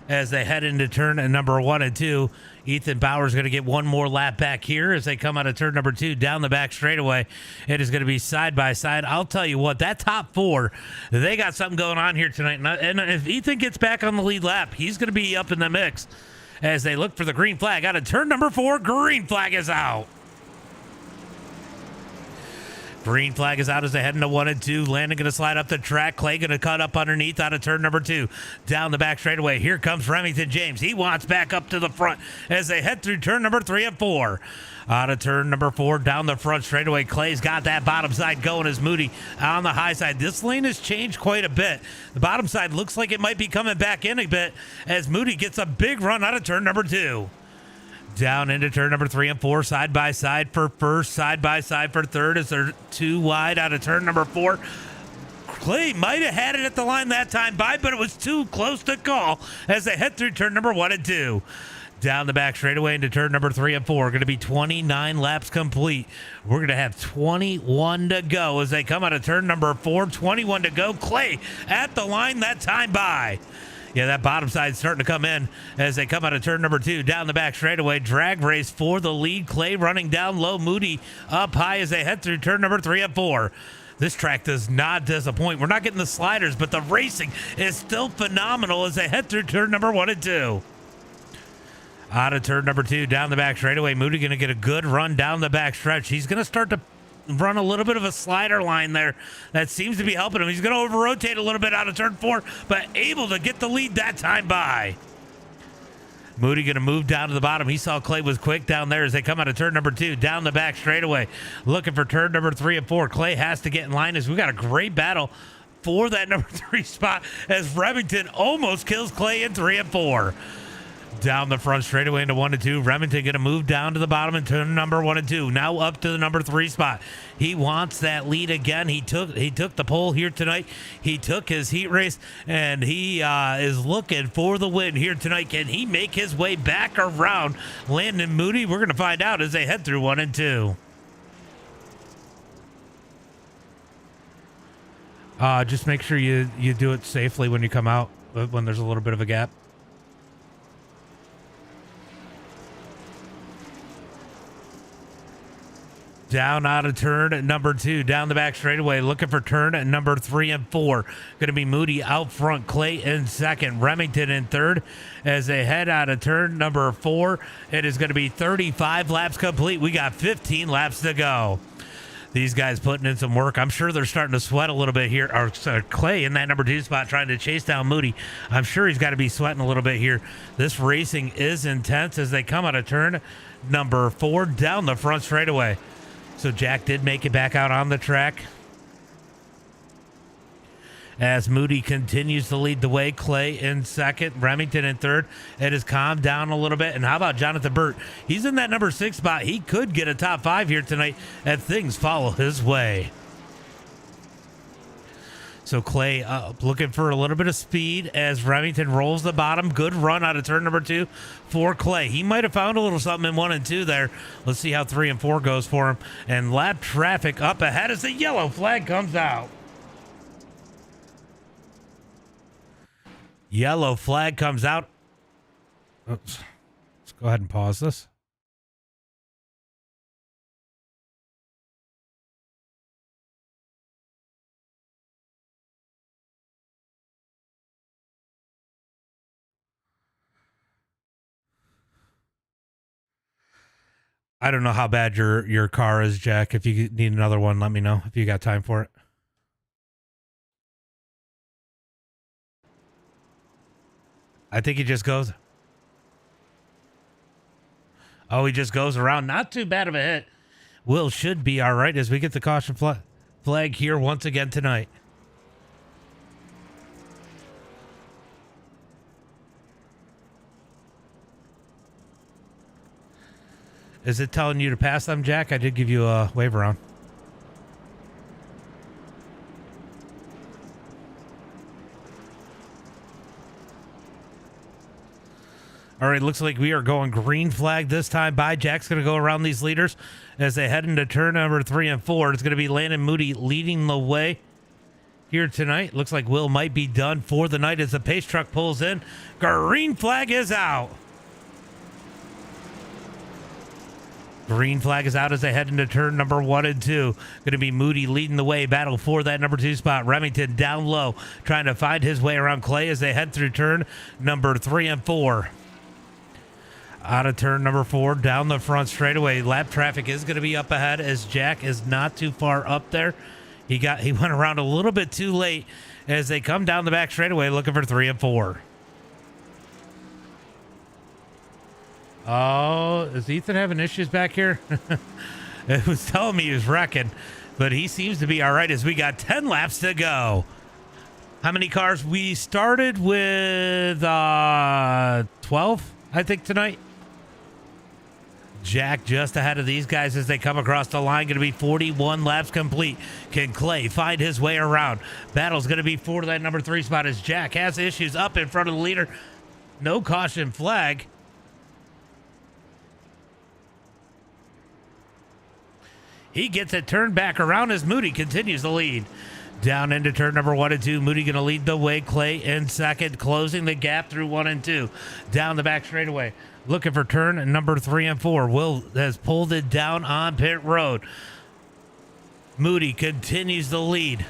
Speaker 2: As they head into turn number 1 and 2, Ethan Bauer's going to get 1 more lap back here as they come out of turn number 2 down the back straightaway. It is going to be side by side. I'll tell you what, that top 4, they got something going on here tonight. And if Ethan gets back on the lead lap, he's going to be up in the mix as they look for the green flag. Out of turn number 4, green flag is out. Green flag is out as they come out of turn number 2 down the back straightaway. It is going to be side by side. I'll tell you what, that top 4, they got something going on here tonight. And if Ethan gets back on the lead lap, he's going to be up in the mix as they look for the green flag. Out of turn number 4, green flag is out. Green flag is out as they head into 1 and 2. Landon going to slide up the track. Clay going to cut up underneath out of turn number 2. Down the back straightaway. Here comes Remington James. He wants back up to the front as they head through turn number 3 and 4. Out of turn number 4, down the front straightaway. Clay's got that bottom side going as Moody on the high side. This lane has changed quite a bit. The bottom side looks like it might be coming back in a bit as Moody gets a big run out of turn number 2. Down into turn number 3 and 4, side by side for first, side by side for third as they're 2 wide out of turn number 4. Clay might have had it at the line that time by, but it was too close to call as they head through turn number 1 and 2. Down the back straightaway into turn number 3 and 4. Going to be 29 laps complete. We're going to have 21 to go as they come out of turn number 4. 21 to go. Clay at the line that time by. Yeah, that bottom side's starting to come in as they come out of turn number 2. Down the back straightaway. Drag race for the lead. Clay running down low. Moody up high as they head through turn number 3 and 4. This track does not disappoint. We're not getting the sliders, but the racing is still phenomenal as they head through turn number 1 and 2. Out of turn number 2, down the back straightaway. Moody going to get a good run down the back stretch. He's going to start to run a little bit of a slider line there. That seems to be helping him. He's going to over-rotate a little bit out of turn 4, but able to get the lead that time by. Moody going to move down to the bottom. He saw Clay was quick down there as they come out of turn number 2, down the back straightaway. Looking for turn number 3 and 4. Clay has to get in line as we got a great battle for that number 3 spot as Remington almost kills Clay in 3 and 4. Down the front straightaway into 1 and 2. Remington going to move down to the bottom and turn number 1 and 2. Now up to the number 3 spot. He wants that lead again. He took the pole here tonight. He took his heat race, and he is looking for the win here tonight. Can he make his way back around Landon Moody? We're going to find out as they head through 1 and 2. Just make sure you do it safely when you come out, when there's a little bit of a gap. Down out of turn at number 2, down the back straightaway, looking for turn at number 3 and 4. Going to be Moody out front, Clay in second, Remington in third. As they head out of turn number 4, it is going to be 35 laps complete. We got 15 laps to go. These guys putting in some work. I'm sure they're starting to sweat a little bit here. Clay in that number 2 spot trying to chase down Moody. I'm sure he's got to be sweating a little bit here. This racing is intense as they come out of turn number 4 down the front straightaway. So Jack did make it back out on the track. As Moody continues to lead the way, Clay in second, Remington in third. It has calmed down a little bit. And how about Jonathan Burt? He's in that number 6 spot. He could get a top 5 here tonight if things follow his way. So Clay looking for a little bit of speed as Remington rolls the bottom. Good run out of turn number 2 for Clay. He might have found a little something in 1 and 2 there. Let's see how 3 and 4 goes for him. And lap traffic up ahead as the yellow flag comes out. Yellow flag comes out. Oops. Let's go ahead and pause this. I don't know how bad your car is, Jack. If you need another one, let me know if you got time for it. I think he just goes. Oh, he just goes around. Not too bad of a hit. Will should be all right as we get the caution flag here once again tonight. Is it telling you to pass them, Jack? I did give you a wave around. All right, looks like we are going green flag this time by. Jack's going to go around these leaders as they head into turn number 3 and 4. It's going to be Landon Moody leading the way here tonight. Looks like Will might be done for the night as the pace truck pulls in. Green flag is out. Green flag is out as they head into turn number 1 and 2. Going to be Moody leading the way. Battle for that number 2 spot. Remington down low, trying to find his way around Clay as they head through turn number 3 and 4. Out of turn number 4, down the front straightaway. Lap traffic is going to be up ahead as Jack is not too far up there. He went around a little bit too late as they come down the back straightaway looking for 3 and 4. Oh, is Ethan having issues back here? It was telling me he was wrecking, but he seems to be all right as we got 10 laps to go. How many cars? We started with 12, I think, tonight. Jack just ahead of these guys as they come across the line. Going to be 41 laps complete. Can Clay find his way around? Battle's going to be for that number 3 spot as Jack has issues up in front of the leader. No caution flag. He gets it turned back around as Moody continues the lead. Down into turn number 1 and 2. Moody going to lead the way. Clay in second, closing the gap through 1 and 2. Down the back straightaway. Looking for turn number 3 and 4. Will has pulled it down on pit road. Moody continues the lead.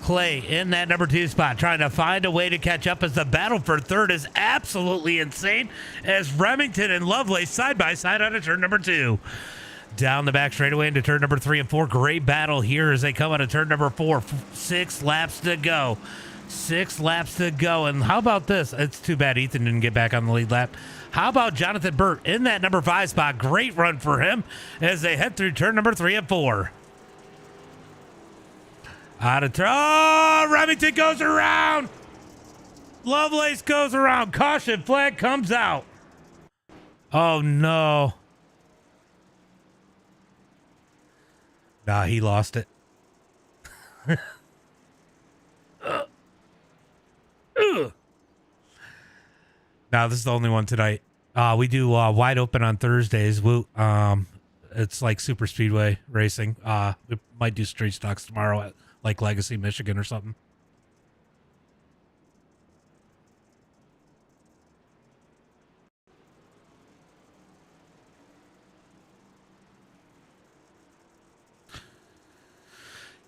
Speaker 2: Clay in that number 2 spot, trying to find a way to catch up as the battle for third is absolutely insane as Remington and Lovelace side by side on turn number 2. Down the back straightaway into turn number 3 and 4. Great battle here as they come out of turn number 4. 6 laps to go. 6 laps to go. And how about this? It's too bad Ethan didn't get back on the lead lap. How about Jonathan Burt in that number 5 spot? Great run for him as they head through turn number 3 and 4. Out of turn. Oh, Remington goes around. Lovelace goes around. Caution flag comes out. Oh, no. Nah, he lost it. Now this is the only one tonight. We do wide open on Thursdays. It's like super speedway racing. We might do street stocks tomorrow at like Legacy, Michigan or something.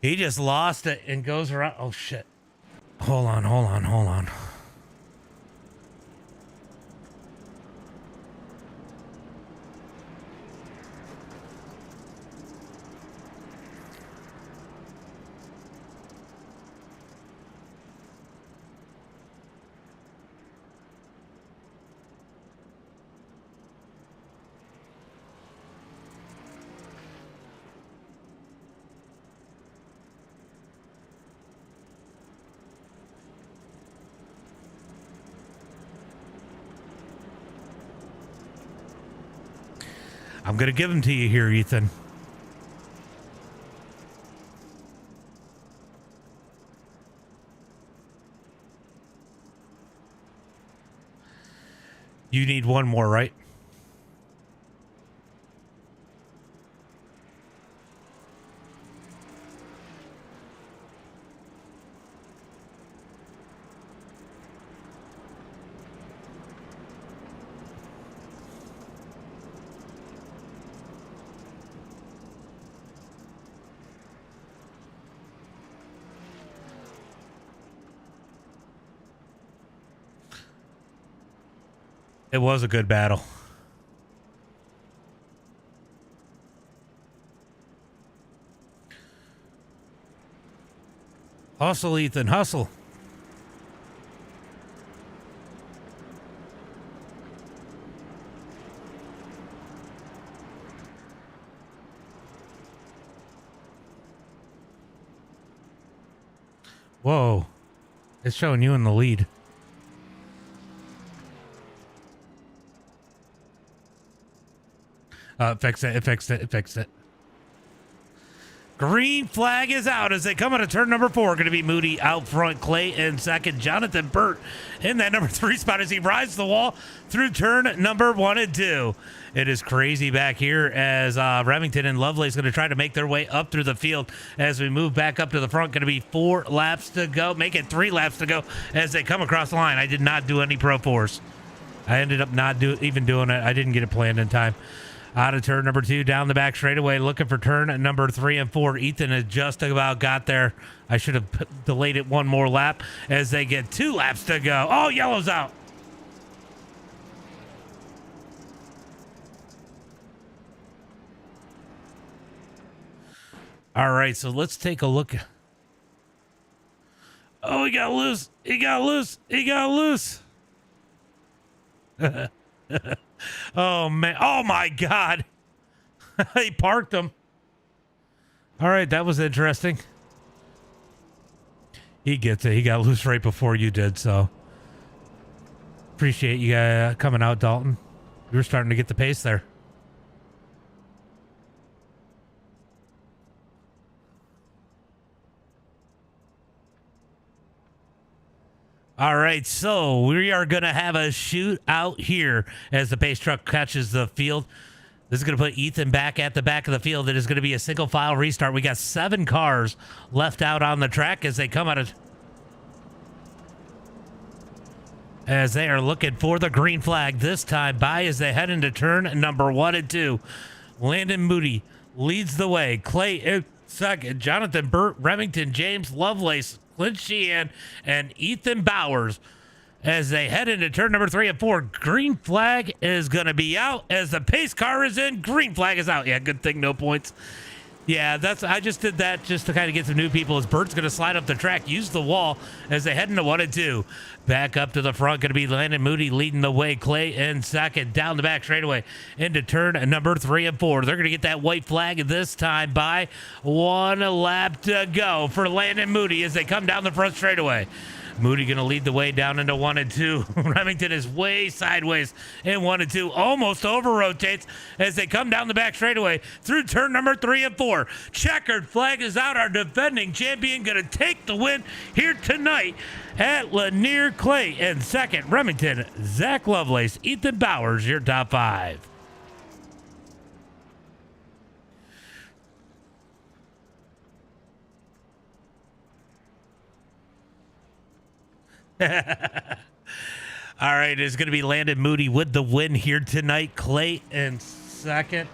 Speaker 2: He just lost it and goes around. Oh, shit. Hold on. I'm going to give them to you here, Ethan. You need one more, right? It was a good battle. Hustle, Ethan, hustle. Whoa. It's showing you in the lead. It fixed it. Green flag is out as they come out of turn number 4. Going to be Moody out front, Clay in second, Jonathan Burt in that number 3 spot as he rides the wall through turn number 1 and 2. It is crazy back here as Remington and Lovelace going to try to make their way up through the field as we move back up to the front. Going to be 4 laps to go, make it 3 laps to go as they come across the line. I did not do any Pro Force. I ended up not even doing it. I didn't get it planned in time. Out of turn number 2, down the back straightaway, looking for turn number 3 and 4. Ethan has just about got there. I should have delayed it one more lap as they get 2 laps to go. Oh, yellow's out. All right, so let's take a look. Oh, he got loose. He got loose. He got loose. Oh, man. Oh, my God. He parked him. All right, that was interesting. He gets it. He got loose right before you did, so appreciate you coming out, Dalton. You were starting to get the pace there. All right, so we are going to have a shootout here as the pace truck catches the field. This is going to put Ethan back at the back of the field. It is going to be a single file restart. We got 7 cars left out on the track as they come out of... As they are looking for the green flag this time by as they head into turn number 1 and 2. Landon Moody leads the way. Clay in second. Jonathan Burt, Remington, James Lovelace, Clint Sheehan, and Ethan Bowers as they head into turn number 3 and 4. Green flag is going to be out as the pace car is in. Green flag is out. Yeah, good thing, no points. Yeah, I just did that just to kind of get some new people as Bert's going to slide up the track, use the wall as they head into 1 and 2. Back up to the front, going to be Landon Moody leading the way. Clay in second, down the back straightaway into turn number 3 and 4. They're going to get that white flag this time by 1 lap to go for Landon Moody as they come down the front straightaway. Moody going to lead the way down into 1 and 2. Remington is way sideways in 1 and 2. Almost over rotates as they come down the back straightaway through turn number 3 and 4. Checkered flag is out. Our defending champion going to take the win here tonight at Lanier Clay. And second, Remington, Zach Lovelace, Ethan Bowers, your top 5. All right, it's going to be Landon Moody with the win here tonight. Clay in second.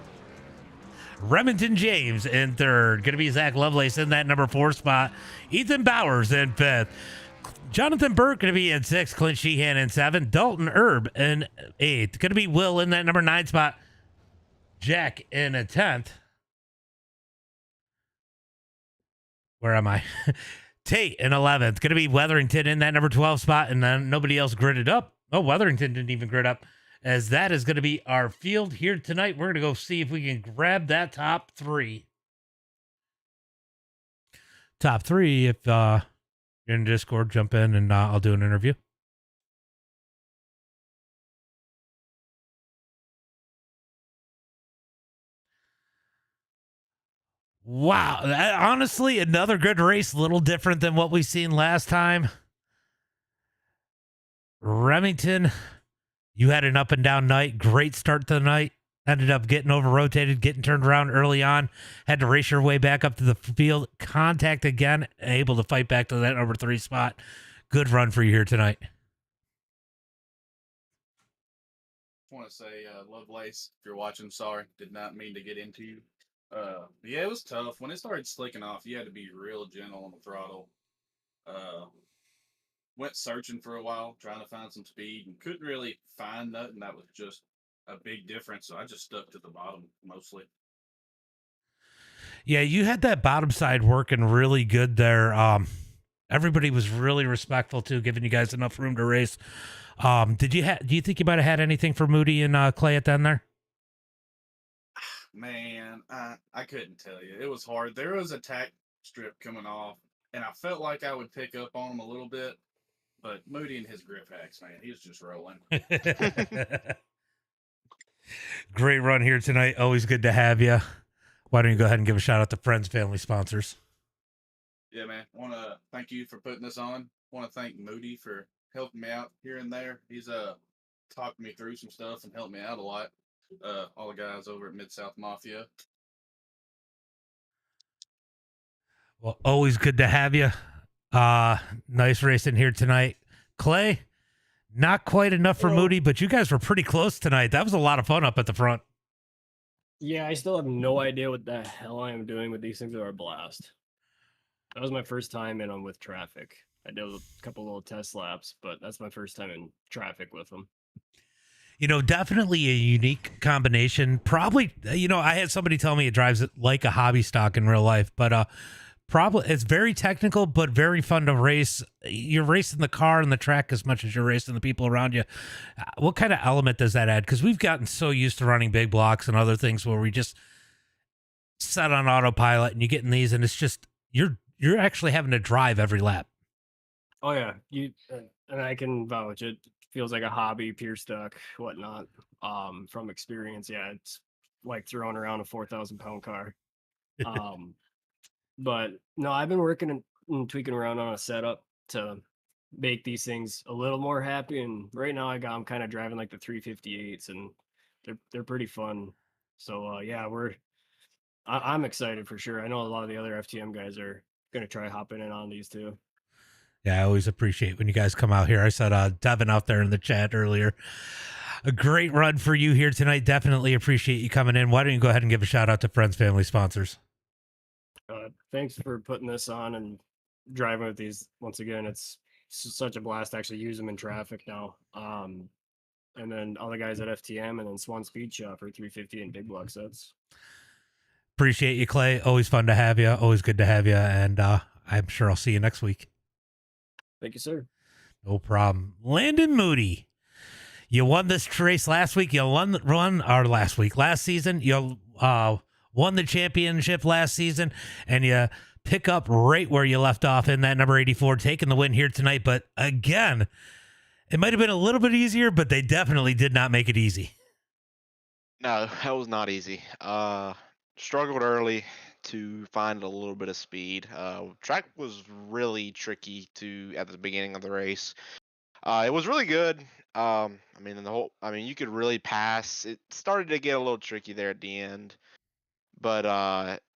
Speaker 2: Remington James in third. Going to be Zach Lovelace in that number 4 spot. Ethan Bowers in 5th. Jonathan Burke going to be in 6th. Clint Sheehan in 7th. Dalton Erb in 8th. Going to be Will in that number 9 spot. Jack in a 10th. Where am I? Tate in 11th. Going to be Weatherington in that number 12 spot, and then nobody else gridded up. Oh, Weatherington didn't even grid up, as that is going to be our field here tonight. We're going to go see if we can grab that top 3. Top 3, if you're in Discord, jump in, and I'll do an interview. Wow. Honestly, another good race, a little different than what we've seen last time. Remington, you had an up and down night. Great start to the night. Ended up getting over-rotated, getting turned around early on. Had to race your way back up to the field. Contact again, able to fight back to that number 3 spot. Good run for you here tonight.
Speaker 5: I want to say, Lovelace, if you're watching, sorry. Did not mean to get into you. Yeah, it was tough. When it started slicking off, you had to be real gentle on the throttle. Went searching for a while, trying to find some speed, and couldn't really find nothing. That was just a big difference, so I just stuck to the bottom mostly.
Speaker 2: Yeah, you had that bottom side working really good there. Everybody was really respectful too, giving you guys enough room to race. Do you think you might have had anything for Moody and Clay at the end there?
Speaker 5: Man, I couldn't tell you. It was hard. There was a tack strip coming off, and I felt like I would pick up on him a little bit, but Moody and his grip hacks, man, he was just rolling.
Speaker 2: Great run here tonight. Always good to have you. Why don't you go ahead and give a shout out to friends, family, sponsors?
Speaker 5: Yeah, man. Want to thank you for putting this on. Want to thank Moody for helping me out here and there. He's talked me through some stuff and helped me out a lot. All the guys over at Mid-South Mafia.
Speaker 2: Well, always good to have you. Nice racing here tonight. Clay, not quite enough for Moody, but you guys were pretty close tonight. That was a lot of fun up at the front.
Speaker 6: Yeah, I still have no idea what the hell I am doing with these things. Are a blast. That was my first time in them with traffic. I did a couple little test laps, but that's my first time in traffic with them.
Speaker 2: Definitely a unique combination. Probably, I had somebody tell me it drives it like a hobby stock in real life, but probably it's very technical, but very fun to race. You're racing the car and the track as much as you're racing the people around you. What kind of element does that add? Because we've gotten so used to running big blocks and other things where we just set on autopilot, and you get in these, and it's just you're actually having to drive every lap.
Speaker 6: Oh yeah, and I can vouch. It feels like a hobby, pure stuck, whatnot. From experience, yeah, it's like throwing around a 4,000 pound car. Um, but no, I've been working and tweaking around on a setup to make these things a little more happy. And right now, I'm kind of driving like the 358s, and they're pretty fun. So yeah, I'm excited for sure. I know a lot of the other FTM guys are gonna try hopping in on these too.
Speaker 2: Yeah, I always appreciate when you guys come out here. I said Devin out there in the chat earlier. A great run for you here tonight. Definitely appreciate you coming in. Why don't you go ahead and give a shout out to friends, family, sponsors?
Speaker 6: Thanks for putting this on and driving with these. Once again, it's such a blast to actually use them in traffic now. And then all the guys at FTM and then Swan Speed Shop for 350 and big block sets.
Speaker 2: Appreciate you, Clay. Always fun to have you. Always good to have you. And I'm sure I'll see you next week.
Speaker 6: Thank you, sir.
Speaker 2: No problem. Landon Moody, you won this race last week. You won last season. You won the championship last season, and you pick up right where you left off in that number 84, taking the win here tonight. But again, it might have been a little bit easier, but they definitely did not make it easy.
Speaker 7: No, that was not easy. Struggled early to find a little bit of speed. Track was really tricky at the beginning of the race. It was really good. I mean, you could really pass. It started to get a little tricky there at the end, but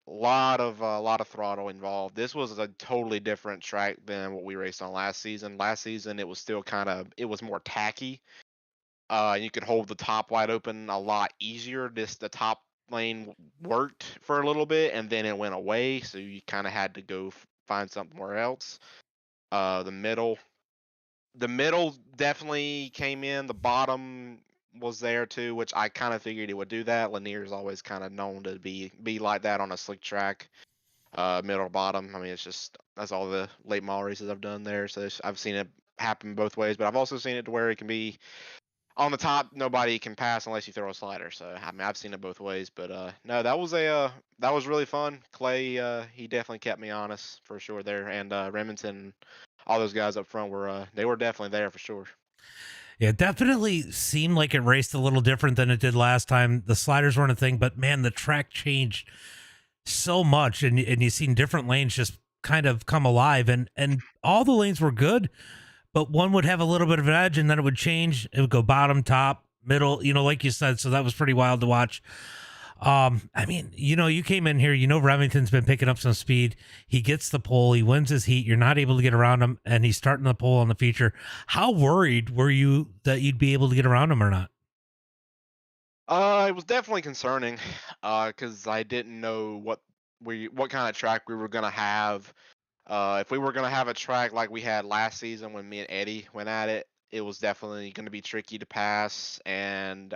Speaker 7: lot of throttle involved. This was a totally different track than what we raced on last season. Last season, it was still it was more tacky. You could hold the top wide open a lot easier. The top lane worked for a little bit, and then it went away, so you kind of had to go find somewhere else. The middle definitely came in. The bottom was there too, which I kind of figured it would do that. Lanier is always kind of known to be like that on a slick track. Middle bottom. I mean, that's all the late model races I've done there. So I've seen it happen both ways, but I've also seen it to where it can be on the top, nobody can pass unless you throw a slider. So I mean, I've seen it both ways, but no, that was really fun. Clay, he definitely kept me honest for sure there, and Remington, all those guys up front they were definitely there for sure.
Speaker 2: Yeah, it definitely seemed like it raced a little different than it did last time. The sliders weren't a thing, but man, the track changed so much, and you've seen different lanes just kind of come alive, and all the lanes were good. But one would have a little bit of an edge, and then it would change. It would go bottom, top, middle, like you said. So that was pretty wild to watch. I mean, you came in here, Remington's been picking up some speed. He gets the pole. He wins his heat. You're not able to get around him, and he's starting the pole on the feature. How worried were you that you'd be able to get around him or not?
Speaker 7: It was definitely concerning, because I didn't know what kind of track we were gonna have. If we were going to have a track like we had last season when me and Eddie went at it, it was definitely going to be tricky to pass. And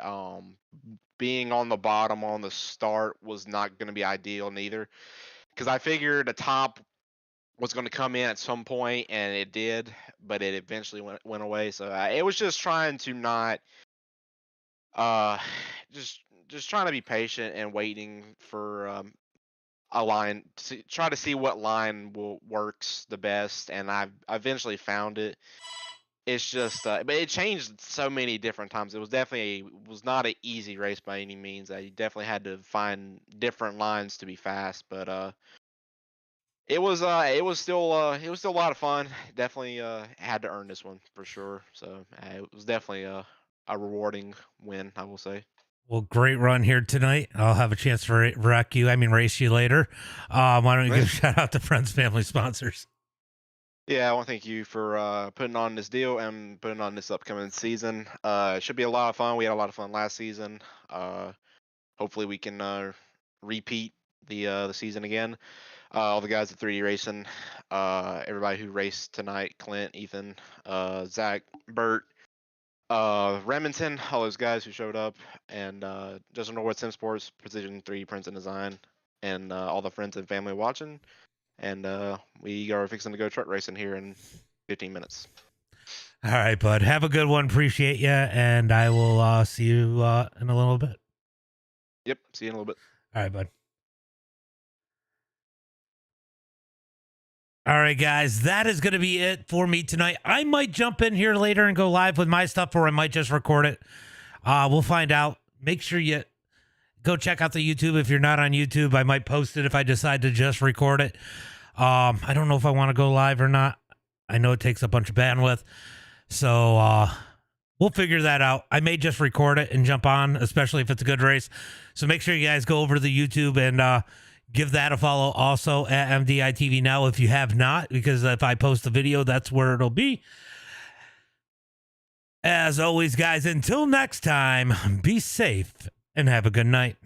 Speaker 7: being on the bottom on the start was not going to be ideal neither. Because I figured the top was going to come in at some point, and it did, but it eventually went away. So it was just trying to not, just trying to be patient and waiting for a line to try to see what line works the best, and I eventually found it. It's just but it changed so many different times. It was definitely was not an easy race by any means. I definitely had to find different lines to be fast, but it was still a lot of fun. Definitely had to earn this one for sure. So it was definitely a rewarding win, I will say.
Speaker 2: Well, great run here tonight. I'll have a chance to race you later. Why don't you give a shout out to friends, family, sponsors?
Speaker 7: Yeah, I want to thank you for putting on this deal and putting on this upcoming season. It should be a lot of fun. We had a lot of fun last season. Hopefully we can repeat the season again. All the guys at 3D Racing, everybody who raced tonight, Clint, Ethan, Zach, Bert, Remington, all those guys who showed up, and Justin Norwood, Sim Sports, Precision 3 Prints and Design, and all the friends and family watching. And we are fixing to go truck racing here in 15 minutes.
Speaker 2: All right, bud. Have a good one. Appreciate you, and I will see you in a little bit.
Speaker 7: Yep, see you in a little bit.
Speaker 2: All right, bud. All right, guys, that is going to be it for me tonight. I might jump in here later and go live with my stuff, or I might just record it. We'll find out. Make sure you go check out the YouTube. If you're not on YouTube, I might post it if I decide to just record it. I don't know if I want to go live or not. I know it takes a bunch of bandwidth. So we'll figure that out. I may just record it and jump on, especially if it's a good race. So make sure you guys go over to the YouTube and give that a follow also at MDiTV now if you have not, because if I post the video, that's where it'll be. As always, guys, until next time, be safe and have a good night.